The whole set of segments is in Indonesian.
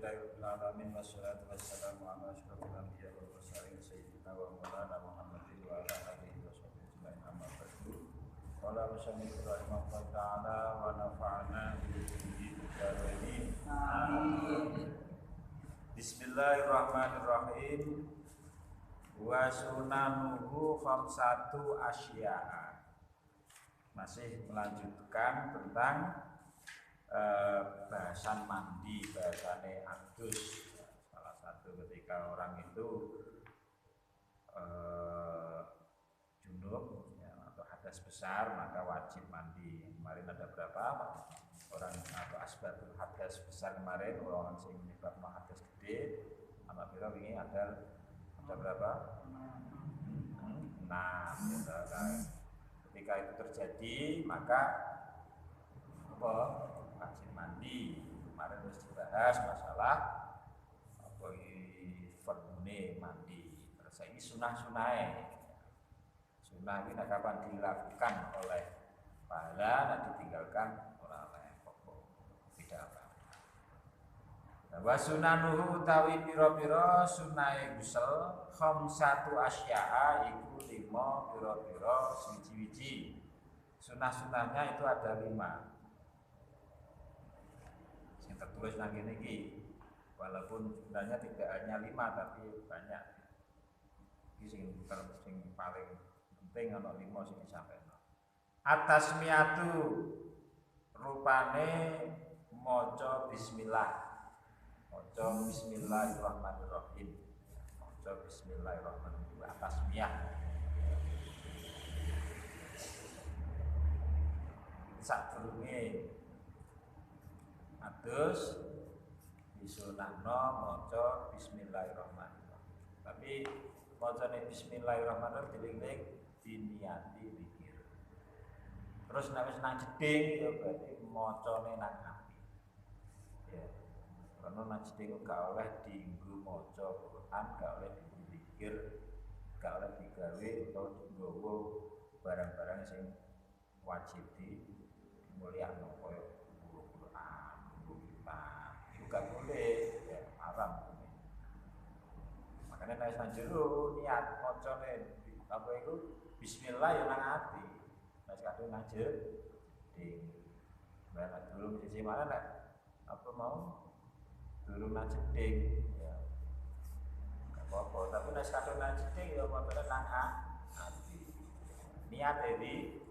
Alhamdulillahirabbil alamin wassalatu wassalamu ala asyrofil anbiya'i wal mursalin sayyidina wa maulana Muhammadin wa ala alihi washabbihi ajmain amma ba'du. Qala musannif rahimahullahu ta'ala wa nafa'ana bihi bidzikri. Amin. Bismillahirrahmanirrahim. Wa sunanuhu khamsatu asya'a. Masih melanjutkan tentang bahasan mandi, bahasane adus. Salah satu ketika orang itu junub ya, atau hadas besar maka wajib mandi. Kemarin ada berapa orang atau asbabul hadas besar kemarin, orang yang menyebabkan hadas gede. Alhamdulillah ini ada berapa? 6 ya, ketika itu terjadi maka wajib mandi. Kemarin harus dibahas masalah apa fardune mandi. Terus ini sunah ini kapan dilakukan oleh pahala dan ditinggalkan oleh pokok tidak apa. Wa sunanuhu utawi pira-pira sunahe gusel khamsatu asya'a iku 5 pira-pira siji-wiji. Sunah-sunahnya itu ada 5. Yang tertulis nang ngene iki. Walaupun sebenarnya tidak hanya 5 tapi banyak. Iki sing paling penting ana 5 sing disampaikan. At-tasmiyatu rupane maca bismillah. Maca bismillahirrahmanirrahim. Maca bismillahirrahmanirrahim. At-tasmiyah. Sadurunge adus disunahno maca bismillahirrahmanirrahim. Tapi macane bismillahirrahmanirrahim dieling-eling diniati zikir. Terus nek wis nang jeding ya berarti macane nang ati. Ya. Karena nang jeding gak oleh dienggo maca Quran, gak oleh dizikir, gak oleh digawe utawa dienggo barang-barang sing wajib dimulyakno koyo Quran, itu gak boleh, ya haram. Makanya nek nang jero niat macane apa itu bismillah ya nang ati. Nek kadung nang jeding. Nek durung siji mana nek apa mau durung nang jeding ya. Gak apa-apa, tapi nek kadung nang jeding ya macane nang ati. Niat iki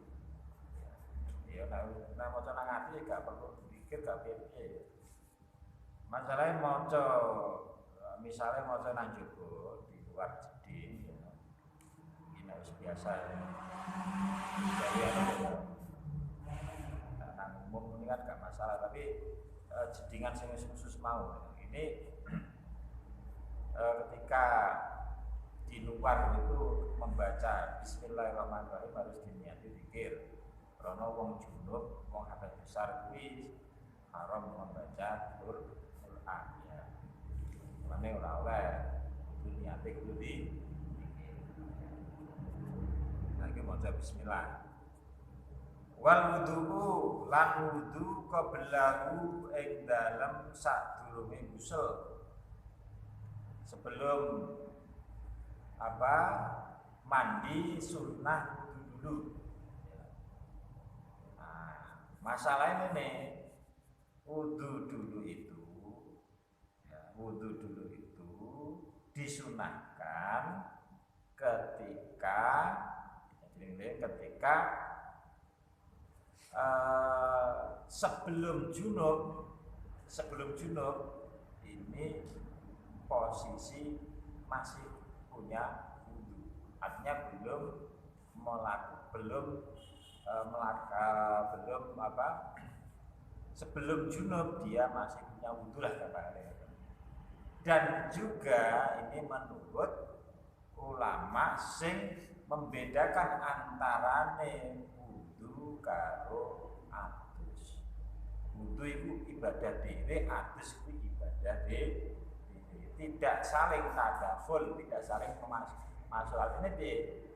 ya nek maca nang ati gak perlu pikir gak piye-piye. Masalahnya maca misalnya maca nang jero di luar jeding ya. Ini harus biasa ya. Jadi nang umum ini kan gak masalah, tapi jedingan sing khusus mau. Ini ketika di luar itu membaca bismillahirrahmanirrahim harus diniati zikir. Karena wong junub, wong hadas besar kuwi haram membaca Quran ya. Mane ora oleh itu niate kudu di lagi maca bismillah. Wal wudu lan wudu qablahu ing dalem sadurunge gusel. Sebelum mandi sunnah wudu dulu. Masalah ini wudu dulu itu disunahkan ketika sebelum junub ini posisi masih punya wudu, artinya sebelum junub dia masih punya wudu lah gambarnya. Dan juga ini menurut ulama sing membedakan antarane wudu karo adus. Wudu itu ibadah dhewe, adus itu ibadah dhewe. Tidak saling tadaful, tidak saling masuk. Artinya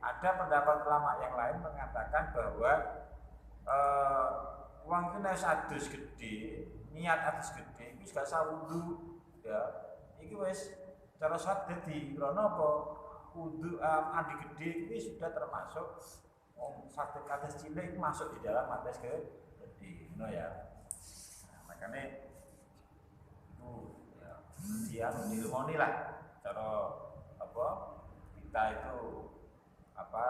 ada pendapat ulama yang lain mengatakan bahwa wong ki nek adus gede, niat adus gede, wis gak usah wudu. ya iki wis cara salat dadi krana apa wudu mandi gede ini sudah termasuk sakit kados cilik masuk di dalam hadis gede ngono ya. Nah, makanya itu ya dia dilumoni lah cara apa kita itu apa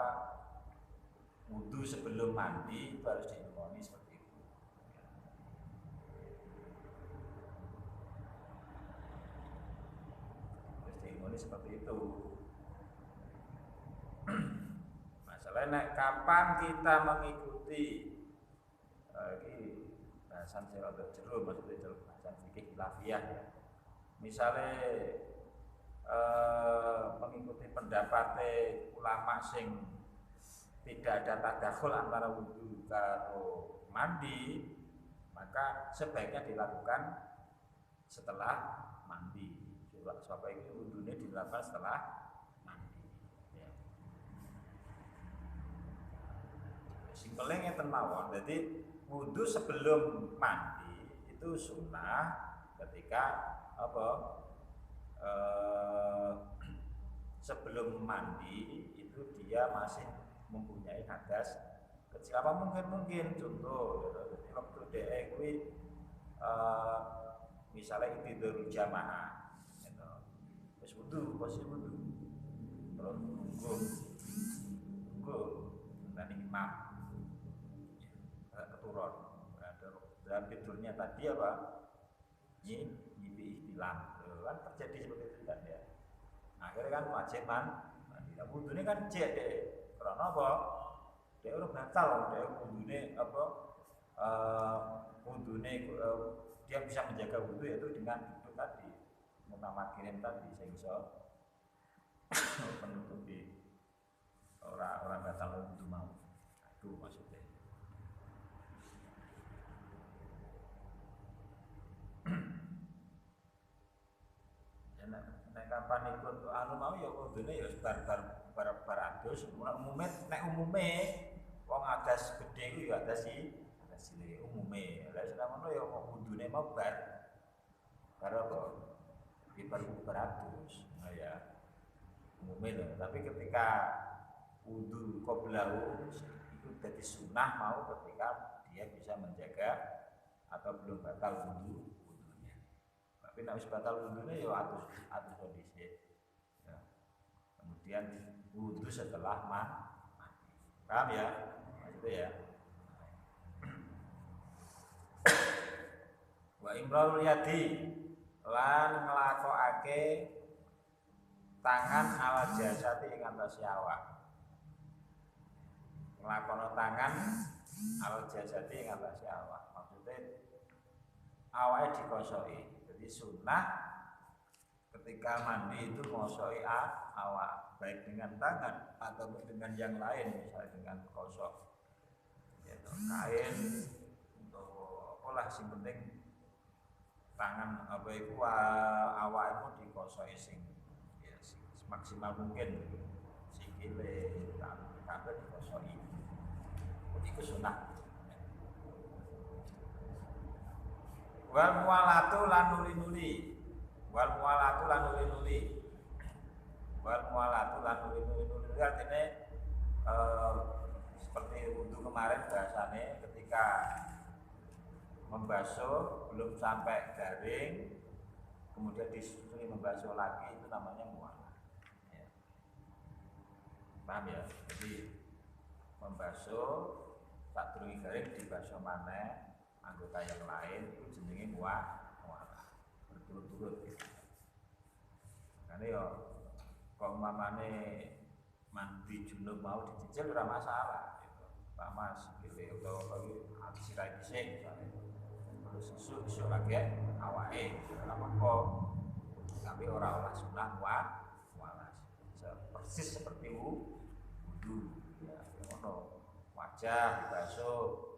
wudu sebelum mandi itu harus dilumoni seperti itu. Harus dilumoni seperti itu. Masalahnya kapan kita mengikuti ini bahasan siratul jero maksudnya bahasan fikih khilafiyah ya. Misalnya mengikuti pendapat ulama sing tidak ada tadakhul antara wudu karo mandi, maka sebaiknya dilakukan setelah mandi. Sebab itu wudunya dilakukan setelah mandi. Ya. Simpelnya ngeten mawon. Jadi wudu sebelum mandi itu sunnah ketika apa? Sebelum mandi itu dia masih mempunyai hadas kecil apa mungkin contoh jadi waktu dia kuwi misalnya tidur jamaah gitu. Wis wudu posisi wudu terus nunggu nanti imam keturun dalam tidurnya tadi apa nyipi istilah kan terjadi seperti itu kan ya. Akhirnya kan wajib mandi. Wudunya kan cek deh. Karena apa? Dia udah batal, dia wudune apa? Wudune dia bisa menjaga wudu yaitu dengan itu tadi, mutamakirin tadi sehingga menutupi orang batal wudu mau. Itu maksudnya. Kapan ikut anu mau ya kudune ya bar adus umume wong adas gedhe ku ya adas cilik umume lha selama ya kudune mau bar apa di bar adus nah ya umume lho tapi ketika wudu qablahu itu jadi sunnah mau ketika dia bisa menjaga atau belum batal wudunya. Tapi nek wis batal wudune ya atus kondisi. Ya. Kemudian wudu setelah mandi. Paham ya? Maksudnya ya. Wa imrarul yadi lan nglakokake tangan ala jasati ing atase awak. Nglakono tangan ala jasati ing atase awak. Maksudnya awake dikosoki. Jadi sunnah ketika mandi itu ngosoi awak baik dengan tangan ataupun dengan yang lain misalnya dengan kosok yaitu kain untuk olah sing penting tangan apa itu awak itu dikosoi sing ya maksimal mungkin sikile kabeh dikosoi itu sunnah. Wal mualatu lan nuli-nuli. Wal mualatu lan nuli-nuli. Wal mualatu lan nuli-nuli artinya seperti wudu kemarin bahasane ketika membasuh belum sampai garing kemudian disusuli membasuh lagi itu namanya mualah. Ya. Paham ya? Jadi membasuh tak durunge garing dibasuh maneh anggota yang lain itu jenenge mualah berturut-turut gitu. Karena ya kalau umpamane mandi junub mau dicicil ora masalah gitu. Pak Mas pilih atau lagi sirai dhisik misalnya. Terus susu lagi awake ora apa tapi ora olah sunah mualah. Persis seperti wudu ya ngono. Wajah dibasuh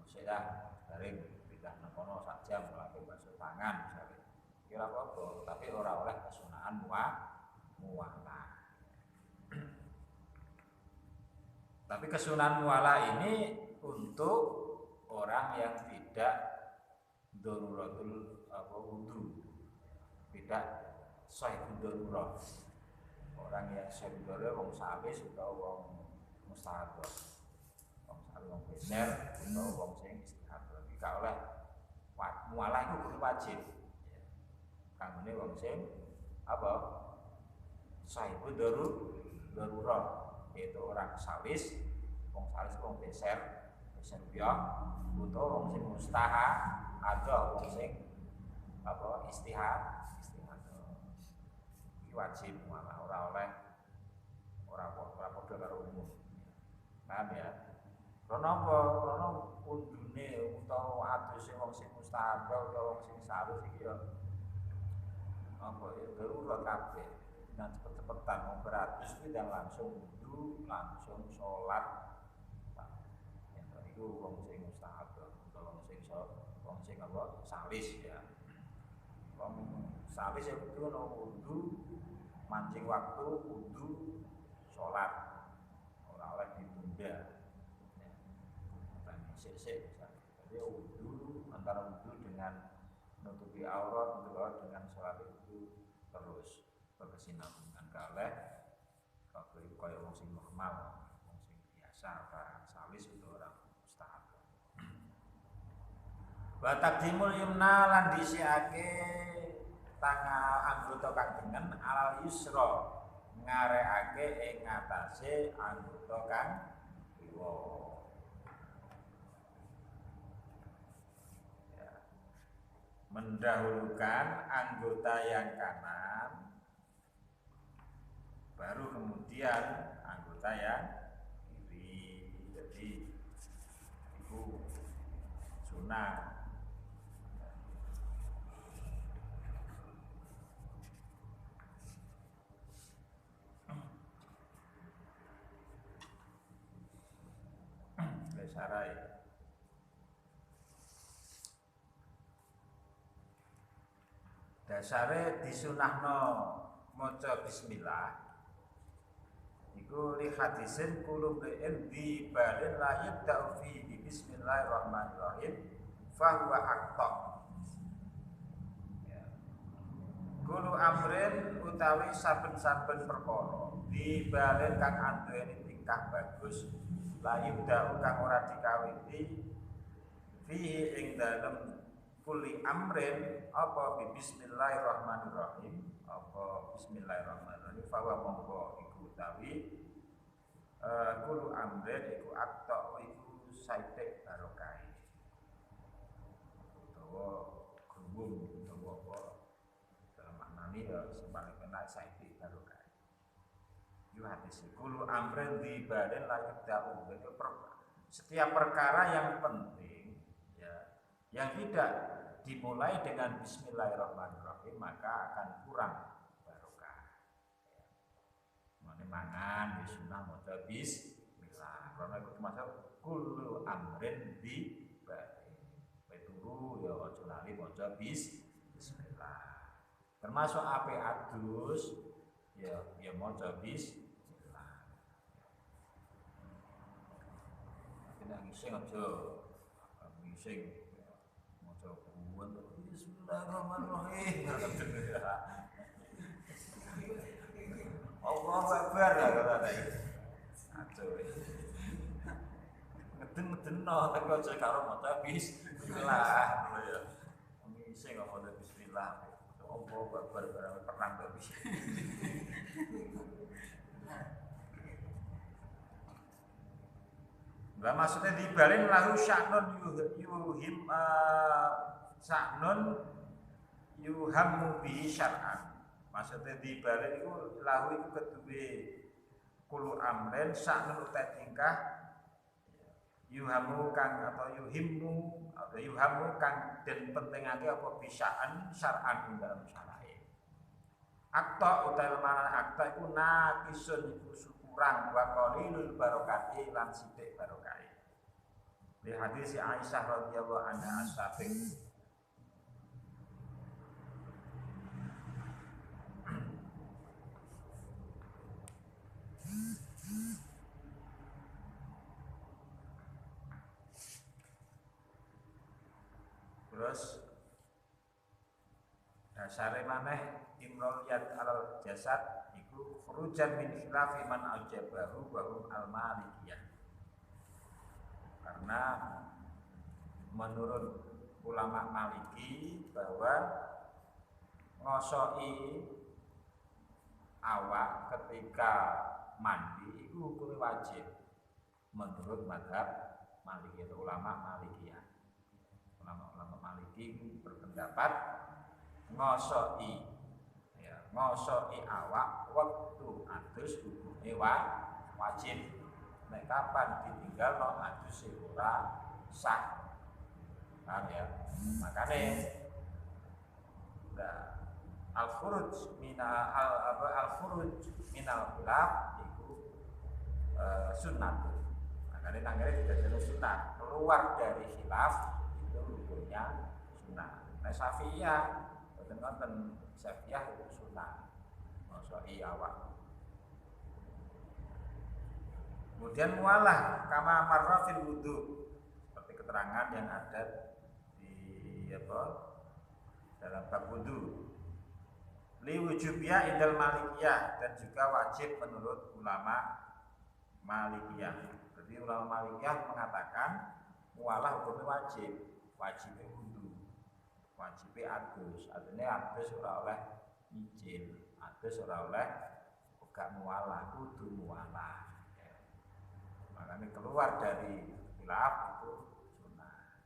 sudah garing tidak nekono sak jam lagi basuh tangan misalnya kira apa tapi ora oleh kesunahan mualah. Tapi kesunahan mualah ini untuk orang yang tidak daruratul wudu tidak sahibud darurah. Orang yang sahibud darurah wong sawis utawa wong mustahadhah. Wong sawis wong bener utawa wong sing istihadhah. Iki gak oleh mualah iku kudu wajib. Kanggone wong sing apa? Sahibud darurah, yaitu orang sawis, wong beser biak, utawa wong sing mustaha atau wong sing apa istihad. Iki wajib mualah ora oleh ora padha karo umum. Paham ya? Karena apa? Karena undune utawa aduse wong sing mustahab utawa wong sing sawis iki ya apa ya darurat kabeh. Nah cepet-cepetan mau beratus kuwi dan langsung wudu, langsung sholat. Ya itu wong sing mustahab utawa wong sing apa sawis ya. Wong sawis ya kudu ono wudu, mancing waktu, wudu, sholat. Ora oleh ditunda. Sik-sik jadi wudu antara wudu dengan nutupi aurat dengan sholat itu terus berkesinambungan kalih kalau itu kaya wong sing normal, wong sing biasa orang sawis itu orang mustahab. Wa taqdimul yumna lan disiake tangan anggota kang tengen alal yusra ngareake ing ngatasé anggota kang kiwa. Mendahulukan anggota yang kanan, baru kemudian anggota yang kiri. Jadi itu sunnah. Lesarai. Dasare disunahno maca bismillah iku li hadisin kullu bi'in di balin la yabda'u fi bismillahirrahmanirrahim fa huwa aqta. Ya. Kullu amrin utawi saben-saben perkara di balin kang anduweni tingkah bagus la yabda'u kang ora dikawiti fihi ing dalem kulli amrin apa bismillahirrahmanirrahim apa bismillahirrahmanirrahim fa wa mongko iku utawi kullu amrin iku akta iku saite barokah utawa gumbung utawa apa dalam maknane ya sing paling penak saite barokah. Yu hadis kullu amrin di badan la yabda'u itu setiap perkara yang penting ya yang tidak dimulai dengan bismillahirrahmanirrahim maka akan kurang barokah. Mane mangan wis sunah maca bismillah. Karena itu termasuk kullu amrin bi batin. Peturu ya aja lali maca bismillah. Termasuk ape adus ya maca bismillah. Nek ngising aja ngising Bismillahirrahmanirrahim. Allahu Akbar ya kata iki. Aduh. Ngeden-ngedeno tapi aja karo maca bismillah ya. Ngisi kok maca bismillah. Allahu Akbar barang perang kok bisa. Lah maksudnya dibalin lahu sya'nun yuhim sa'nun yuhammu bihi syar'an. Maksudnya dibalin itu lahu itu kedua kulu amren sa'nun utai tingkah yuhammu kang atau yuhimmu atau yuhammu kang dan pentingake apa bisaan syar'an dalam syara'e. Akta utai lemana akta itu nakisun itu kurang wa qalilul barokati lan sithik barokai. Di hadis Aisyah radhiyallahu anha as-sabiq terus sare maneh imrul yad alal jasad iku khurujan min khilafi man ajabahu wa hum al malikiyah. Karena menurut ulama Maliki bahwa ngosoki awak ketika mandi itu hukumnya wajib menurut mazhab Maliki atau ulama Malikiyah. Ulama Maliki berpendapat ngosoki awak waktu adus hukumnya wajib. Nek kapan ditinggal no adus ora sah. Paham ya? Makane al-khuruj minal khilaf itu sunnah. Makanya tanggane tidak jelas sunnah. Keluar dari khilaf itu hukumnya sunnah. Nah Syafi'iyah boten Syafi'iyah itu sunnah. Ngosoki awak. Kemudian mualah kama marra fil wudu. Seperti keterangan yang ada di dalam bab wudu. Li wujubiyah indal Malikiyah dan juga wajib menurut ulama Malikiyah. Jadi ulama Malikiyah mengatakan mualah hukumnya wajibnya wudu, wajibnya adus. Artinya adus ora oleh izin, adus ora oleh gak mualah, kudu mualah. Makanya keluar dari khilaf itu sunnah.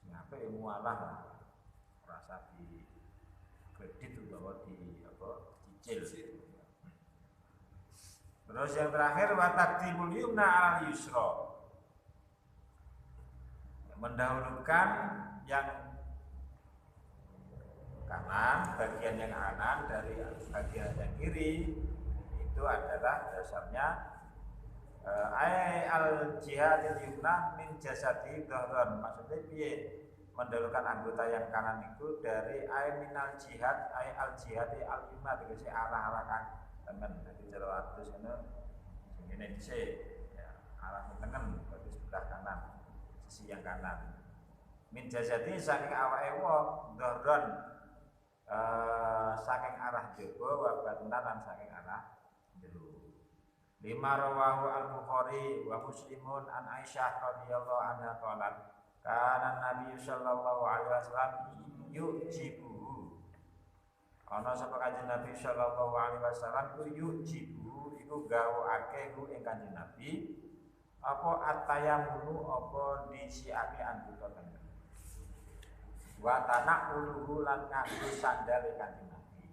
Kenapa mualah rasa di kredit bahwa dicicil. Terus yang terakhir wa taqdimul yumna 'alal yusra. Mendahulukan yang kanan, bagian yang kanan dari bagian yang kiri itu adalah dasarnya al jihadil yumna min jasadi dhahran. Maksudnya piye? Mendahulukan anggota yang kanan itu dari minal jihad al jihadi al yumna tegese arah-arah tangan. Jadi cara atus ini dhisik ya, arah tengen berarti sebelah kanan, sisi yang kanan. Min jasadi saking awake wong dhahran saking arah jaba wa batnan lan saking arah jero. Lima rawahu al-Bukhari wa Muslimun an Aisyah radhiyallahu anha qalat kana Nabi sallallahu alaihi wasallam yujibu. Ana sapa Kanjeng Nabi sallallahu alaihi wasallam ku yujibu iku gawake ku ing Kanjeng Nabi apa atayamunu apa disiake anggota tengen. Wa tanaquluhu lan nganggo sandal Kanjeng Nabi.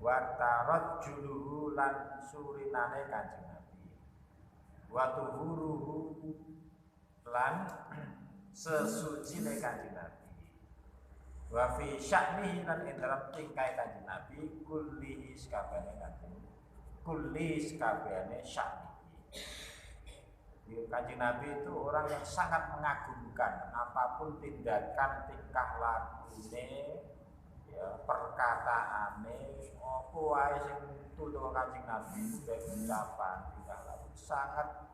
Wa tarajjuluhu lan surinane Kanjeng Nabi. Wa tuhuruhu lan sesucine Kanjeng Nabi. Wa fi sya'nihi lan ing dalam tingkai Kanjeng Nabi kullihi sakabehane sya'nihi. Kanjeng Nabi itu orang yang sangat mengagumkan apapun tindakan, tingkah lakune, ya, perkataane, apa wae sing tutur Kanjeng Nabi baik ucapan, tingkah laku sangat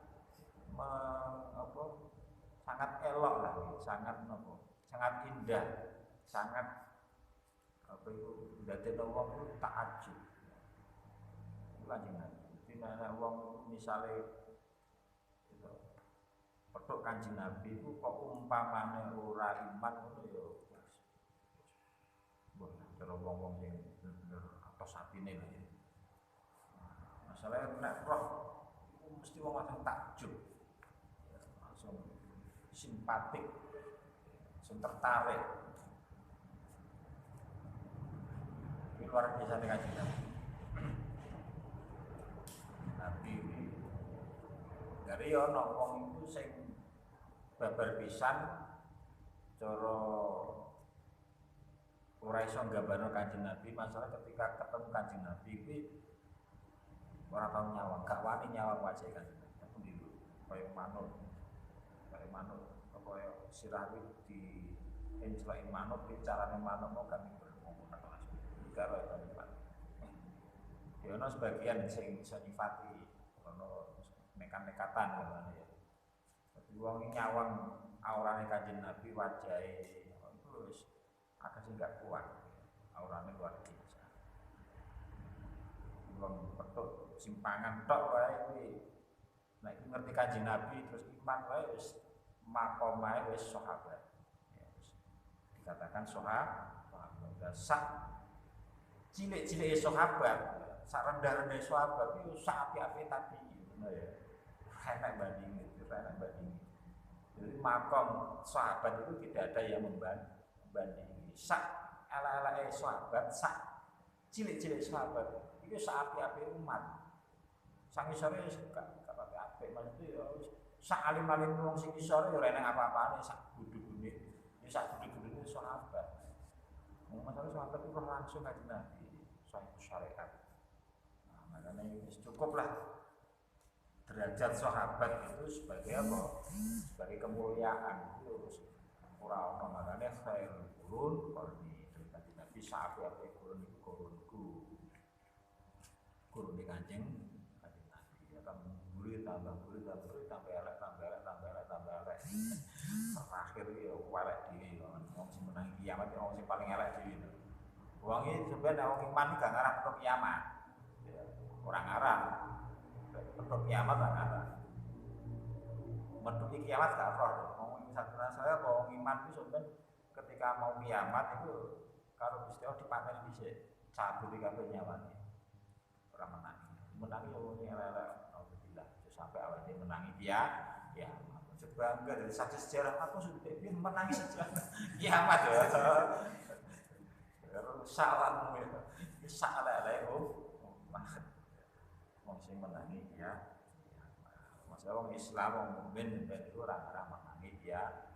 sangat elok lah, sangat indah, sangat ndadekno wong itu takjub. Kanjeng Nabi. Dimana wong misale petuk Kanjeng Nabi itu kok umpamane ora iman ngono ya. Wah, cara wong-wong sing bener atos atine lho. Masalah nek roh mesti wong langsung takjub. Langsung simpatik, langsung tertarik. Luar biasa nih Kanjeng Nabi. Nabi ini dari ono wong itu sing babar pisan cara ora iso nggambarno Kanjeng Nabi. Masalah ketika ketemu Kanjeng Nabi iki ora tau nyawang, gak wani nyawang wajah Kanjeng Nabi. Pundi lho, kaya manuk kaya sirawi di encleki manuk iki carane manuk kok kami ngomong kelas. Karo Pak. Ya ono sebagian sing iso nyifati ono nekat-nekatan ngono ya. Dadi wong nyawang aurane Kanjeng Nabi wajahe itu wis akeh sing gak kuat. Aurane luar biasa. Wong petuk simpangan tok wae kuwi. Nek ngerti Kanjeng Nabi terus iman wae wis makomae wis sahabat. Ya, dikatakan sahabat. Sak cilik-cilike sahabat, sak rendah-rendah sahabat itu sak api-api tadi, ngono ya. Enak banding. Jadi makom sahabat itu tidak ada yang membandingi. Sak ala-ala sahabat, sak cilik-cilik sahabat itu sak api-api umat. Sak isore gak api-api, maksudnya ya sak alim-alim wong sing isore ya ora enak apa-apane, sak budune. Ya sak budune sahabat. Masalah sahabat itu langsung aja Nabi, sahih syariat. Nah, makanya cukuplah derajat sahabat itu sebagai apa? Sebagai kemuliaan itu orang makanya khairul qurun qarni. Dari Nabi sahabat qurun itu qurunku. Qurun di Kanjeng Nabi akan gurih tambah tambah elek. Terakhir ya elek dhewe wong sing menang kiamat wong sing paling elek dhewe. Wong iki sebenarnya wong iman gak ngarah untuk kiamat. Orang ngarah untuk kiamat gak ngarah. Menuju kiamat gak roh. Ngomong satu saya bahwa iman itu sebenarnya ketika mau kiamat itu kalau Gusti Allah dipaten dhisik cabut kabeh nyawane. Ora menangi wong elek alhamdulillah sampai awal dia menangi dia ya bangga dari saksi sejarah aku sudah menangi sejarah kiamat ya. Salam ya. Salah wong sing menangi ya. Masalah wong Islam wong mukmin ben iku ora menangi ya.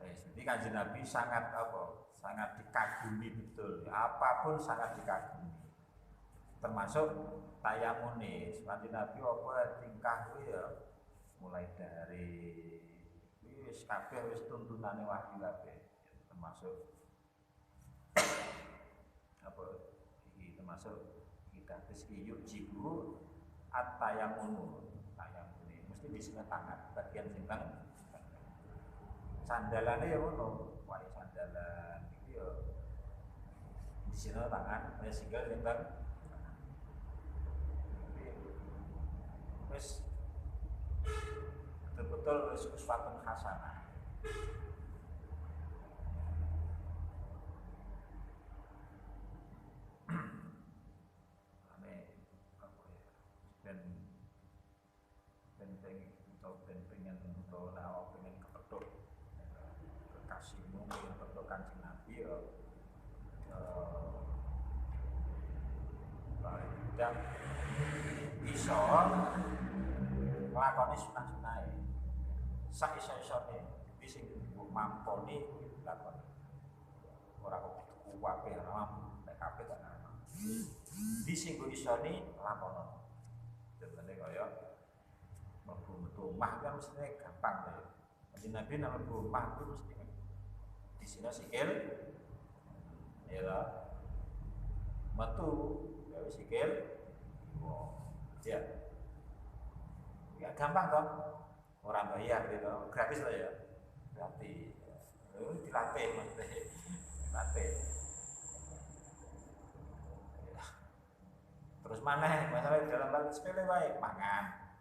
Jadi Kanjeng Nabi sangat sangat dikagumi betul. Apapun sangat dikagumi. Termasuk tayamune, seperti Nabi apa tingkah kuwi ya mulai dari wis kabeh wis tuntunane wahyu kabeh, termasuk iki termasuk kita rezeki yuk jibu at-tayamunu. Tayamune mesti disine tangan bagian sinten sandalane ya ngono, wae sandalan iki ya disine tangan wis singgah sinten wis betul-betul wis uswatun hasanah. Ane apa ya? Ben pengen atau nawa pengen kepethuk kekasihmu pengen kepethuk Kanjeng Nabi ya dan iso nglakoni sunah-sunahe sak iso-isone kuwi sing mamponi kuwi dilakoni ora kok kuwabe nek kabeh gak ana di sing isone lakono jenenge kaya mlebu metu omah kan mesti gampang ya Kanjeng Nabi nang mlebu omah itu mesti di sini sikil ya metu gawe sikil ya ya gampang toh orang bayar gitu gratis lah ya gratis dilatih maksudnya dilatih ya. Terus mana masalah dalam hal sepele wae mangan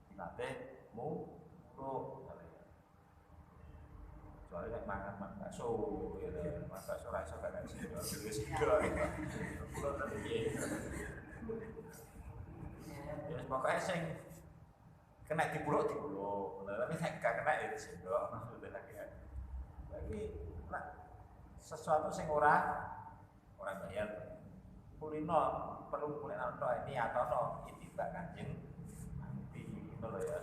dilatih mulu soalnya mangan bakso gitu bakso rasa gak sido pulau tadi ya pokoknya sing kena dipuluk tapi nek gak kena ya sendok maksudnya lagi sesuatu sing ora bayar kulino perlu kulino ini atau itibak Kanjeng Nabi ngono lho ya.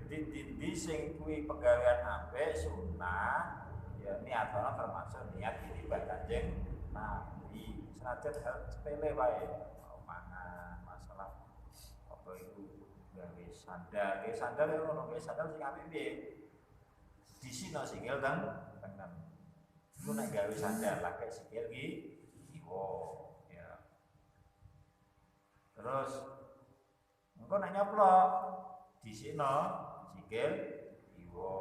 Jadi di sing kuwi pegawaian apik sunah ya niatana termasuk niat itibak Kanjeng Nabi. Senajan hal sepele wae mangan masalah apa itu gawe sandal ya ngono gawe sandal sing apik piye disina sikil tengen lu nek gawe sandal lagi sikil ki kiwa ya terus engko nek nyoplok disina sikil kiwa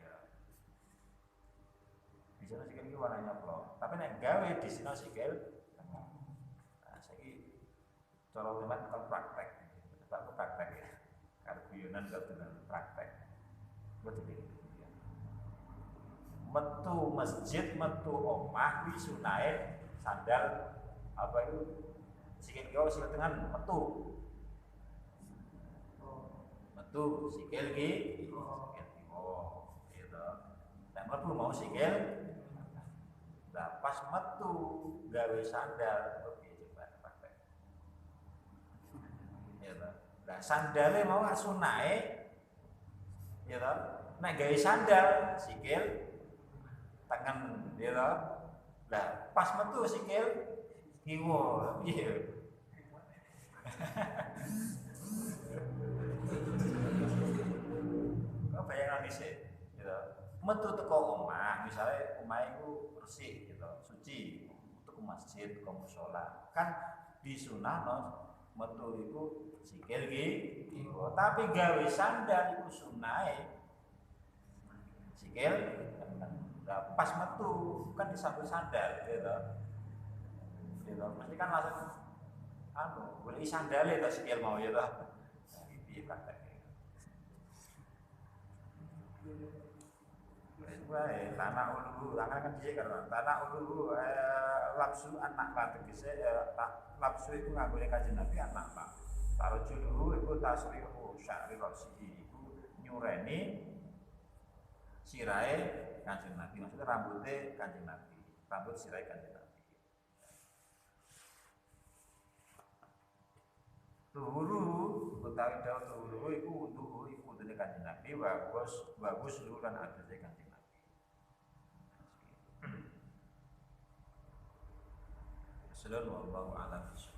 ya Disana sikil iki warna nyoplo. Tapi nek gawe disana sikil tengah. Nah, saiki cara lewat kon praktek. Aku praktek ya. Karo guyonan kok praktek. Betul. Metu masjid, metu omah kuwi sunahe sandal apa itu sikil kiwa sikil tengah metu. Metu sikil ki sikil kiwa gitu. Nek mlebu mau sikil lah pas metu gawe sandal oke coba praktek. Ya toh. Lah sandale mau sunahe ya toh. Nek gawe sandal sikil tangan ya toh. Lah pas metu sikil kiwa piye? Kok bayangan dhisik gitu. Metu teko omah, misalnya omah iku bersih gitu, suci, untuk ke masjid, ke mushola. Kan disunahno metu iku sikil kiwa. Tapi gawe sandal iku sunahe sikil nah, pas metu kan disambut sandal gitu. Gitu. Mesti kan langsung boleh sandale to sikil mau ya toh. Nah, piye prakteknya. Wae tanah ulu, tanah kan dhisik karo tanah ulu lapsu anak lah tegese lapsu itu nganggone Kanjeng Nabi anak lah. Taruh dulu iku tasrihu sya'ri rasihi iku nyureni sirahe Kanjeng Nabi, maksudnya rambutnya Kanjeng Nabi, rambut sirahe Kanjeng Nabi. Tuhuru, utawi dawuh tuhuru iku wudu iku wudune Kanjeng Nabi bagus luran aduse Kanjeng Nabi. Sallallahu alaihi wasallam.